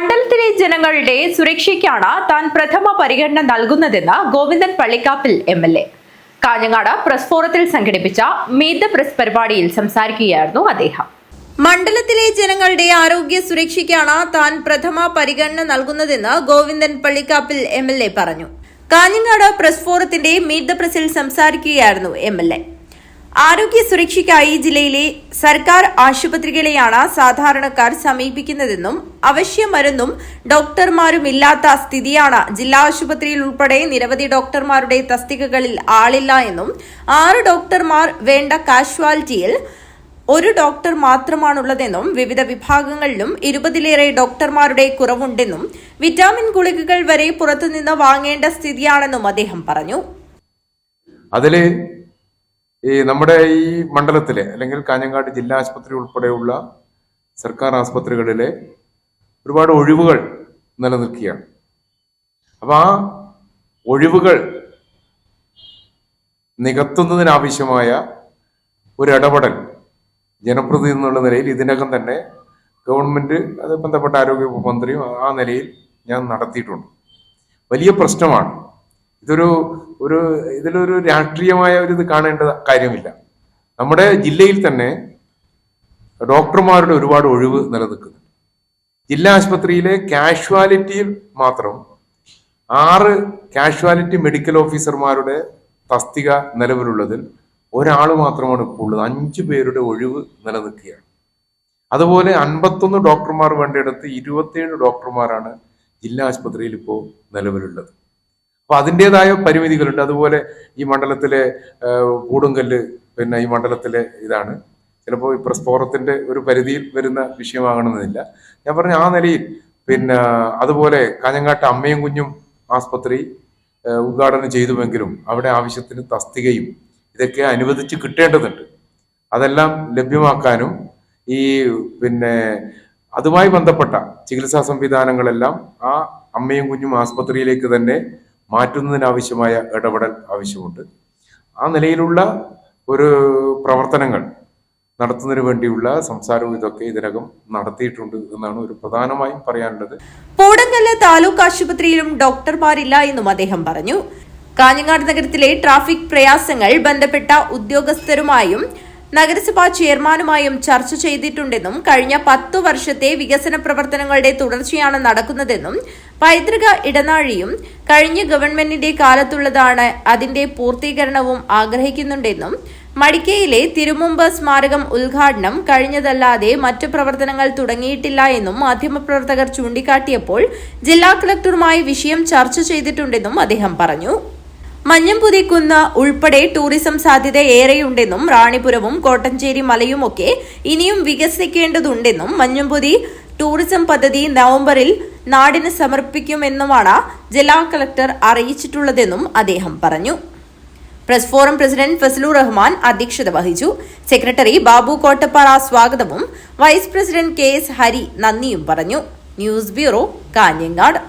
മണ്ഡലത്തിലെ ജനങ്ങളുടെ സുരക്ഷയ്ക്കാണ് താൻ പ്രഥമ പരിഗണന നൽകുന്നതെന്ന് ഗോവിന്ദൻ പള്ളിക്കാപ്പിൽ എംഎൽഎ. കാഞ്ഞങ്ങാട് പ്രസ് ഫോറത്തിൽ സംഘടിപ്പിച്ച മീറ്റ് ദ പ്രസ് പരിപാടിയിൽ സംസാരിക്കുകയായിരുന്നു അദ്ദേഹം. മണ്ഡലത്തിലെ ജനങ്ങളുടെ ആരോഗ്യ സുരക്ഷയ്ക്കാണ് താൻ പ്രഥമ പരിഗണന നൽകുന്നതെന്ന് ഗോവിന്ദൻ പള്ളിക്കാപ്പിൽ എംഎൽഎ പറഞ്ഞു. കാഞ്ഞങ്ങാട് പ്രസ് ഫോറത്തിന്റെ മീറ്റ് ദ പ്രസിൽ സംസാരിക്കുകയായിരുന്നു എംഎൽഎ. ആരോഗ്യ സുരക്ഷയ്ക്കായി ജില്ലയിലെ സർക്കാർ ആശുപത്രികളെയാണ് സാധാരണക്കാർ സമീപിക്കുന്നതെന്നും അവശ്യ മരുന്നും ഡോക്ടർമാരുമില്ലാത്ത സ്ഥിതിയാണ്. ജില്ലാ ആശുപത്രിയിൽ ഉൾപ്പെടെ നിരവധി ഡോക്ടർമാരുടെ തസ്തികകളിൽ ആളില്ല എന്നും 6 ഡോക്ടർമാർ വേണ്ട കാഷ്വാലിറ്റിയിൽ 1 ഡോക്ടർ മാത്രമാണുള്ളതെന്നും വിവിധ വിഭാഗങ്ങളിലും 20-ലേറെ ഡോക്ടർമാരുടെ കുറവുണ്ടെന്നും വിറ്റാമിൻ ഗുളികകൾ വരെ പുറത്തുനിന്ന് വാങ്ങേണ്ട സ്ഥിതിയാണെന്നും അദ്ദേഹം പറഞ്ഞു. നമ്മുടെ ഈ മണ്ഡലത്തിലെ അല്ലെങ്കിൽ കാഞ്ഞങ്ങാട് ജില്ലാ ആശുപത്രി ഉൾപ്പെടെയുള്ള സർക്കാർ ആശുപത്രികളിലെ ഒരുപാട് ഒഴിവുകൾ നിലനിൽക്കുകയാണ്. അപ്പൊ ആ ഒഴിവുകൾ നികത്തുന്നതിനാവശ്യമായ ഒരു ഇടപെടൽ ജനപ്രതിനിധി എന്നുള്ള നിലയിൽ ഇതിനകം തന്നെ ഗവൺമെന്റ് അത് ബന്ധപ്പെട്ട ആരോഗ്യ മന്ത്രിയും ആ നിലയിൽ ഞാൻ നടത്തിയിട്ടുണ്ട്. വലിയ പ്രശ്നമാണ്. ഇതിലൊരു രാഷ്ട്രീയമായ ഒരു ഇത് കാണേണ്ട കാര്യമില്ല. നമ്മുടെ ജില്ലയിൽ തന്നെ ഡോക്ടർമാരുടെ ഒരുപാട് ഒഴിവ് നിലനിൽക്കുന്നുണ്ട്. ജില്ലാ ആശുപത്രിയിലെ കാഷ്വാലിറ്റിയിൽ മാത്രം 6 കാഷ്വാലിറ്റി മെഡിക്കൽ ഓഫീസർമാരുടെ തസ്തിക നിലവിലുള്ളതിൽ ഒരാൾ മാത്രമാണ് ഇപ്പോൾ ഉള്ളത്. 5 പേരുടെ ഒഴിവ് നിലനിൽക്കുകയാണ്. അതുപോലെ 51 ഡോക്ടർമാർ വേണ്ടിയിടത്ത് 27 ഡോക്ടർമാരാണ് ജില്ലാ ആശുപത്രിയിൽ ഇപ്പോൾ നിലവിലുള്ളത്. അപ്പൊ അതിൻ്റെതായ പരിമിതികളുണ്ട്. അതുപോലെ ഈ മണ്ഡലത്തിലെ കൂടുങ്കല്ല് ഈ മണ്ഡലത്തിലെ ഇതാണ് ചിലപ്പോൾ ഈ പ്രസ് ഫോറത്തിന്റെ ഒരു പരിധിയിൽ വരുന്ന വിഷയമാകണമെന്നില്ല. ഞാൻ പറഞ്ഞ ആ നിലയിൽ അതുപോലെ കാഞ്ഞങ്ങാട്ട് അമ്മയും കുഞ്ഞും ആസ്പത്രി ഉദ്ഘാടനം ചെയ്തുവെങ്കിലും അവിടെ ആവശ്യത്തിന് തസ്തികയും ഇതൊക്കെ അനുവദിച്ച് കിട്ടേണ്ടതുണ്ട്. അതെല്ലാം ലഭ്യമാക്കാനും ഈ അതുമായി ബന്ധപ്പെട്ട ചികിത്സാ സംവിധാനങ്ങളെല്ലാം ആ അമ്മയും കുഞ്ഞും ആസ്പത്രിയിലേക്ക് തന്നെ മാറ്റുന്നതിനാവശ്യമായ ഇടപെടൽ ആവശ്യമുണ്ട്. ആ നിലയിലുള്ള ഒരു പ്രവർത്തനങ്ങൾ നടത്തുന്നതിന് വേണ്ടിയുള്ള സംസാരവും ഇതൊക്കെ ഇതിനകം നടത്തിയിട്ടുണ്ട് എന്നാണ് ഒരു പ്രധാനമായും പറയാനുള്ളത്. പൂടങ്കല്ല് താലൂക്ക് ആശുപത്രിയിലും ഡോക്ടർമാരില്ല എന്നും അദ്ദേഹം പറഞ്ഞു. കാഞ്ഞങ്ങാട് നഗരത്തിലെ ട്രാഫിക് പ്രയാസങ്ങൾ ബന്ധപ്പെട്ട ഉദ്യോഗസ്ഥരുമായും നഗരസഭാ ചെയർമാനുമായും ചർച്ച ചെയ്തിട്ടുണ്ടെന്നും കഴിഞ്ഞ 10 വർഷത്തെ വികസന പ്രവർത്തനങ്ങളുടെ തുടർച്ചയാണ് നടക്കുന്നതെന്നും പൈതൃക ഇടനാഴിയും കഴിഞ്ഞ ഗവൺമെന്റിന്റെ കാലത്തുള്ളതാണ്, അതിന്റെ പൂർത്തീകരണവും ആഗ്രഹിക്കുന്നുണ്ടെന്നും മടിക്കയിലെ തിരുമുമ്പ് സ്മാരകം ഉദ്ഘാടനം കഴിഞ്ഞതല്ലാതെ മറ്റു പ്രവർത്തനങ്ങൾ തുടങ്ങിയിട്ടില്ല എന്നും മാധ്യമപ്രവർത്തകർ ചൂണ്ടിക്കാട്ടിയപ്പോൾ ജില്ലാ കളക്ടറുമായി വിഷയം ചർച്ച ചെയ്തിട്ടുണ്ടെന്നും അദ്ദേഹം പറഞ്ഞു. മഞ്ഞംപുതി കുന്ന് ഉൾപ്പെടെ ടൂറിസം സാധ്യത ഏറെയുണ്ടെന്നും റാണിപുരവും കോട്ടഞ്ചേരി മലയുമൊക്കെ ഇനിയും വികസിക്കേണ്ടതുണ്ടെന്നും മഞ്ഞംപുതി ടൂറിസം പദ്ധതി നവംബറിൽ നാടിന് സമർപ്പിക്കുമെന്നുമാണ് ജില്ലാ കളക്ടർ അറിയിച്ചിട്ടുള്ളതെന്നും അദ്ദേഹം പറഞ്ഞു. Press forum president Fazlur Rahman അധ്യക്ഷത വഹിച്ചു. സെക്രട്ടറി ബാബു കോട്ടപ്പാറ സ്വാഗതവും വൈസ് പ്രസിഡന്റ് KS ഹരി നന്ദിയും പറഞ്ഞു. News bureau, Kanhangad.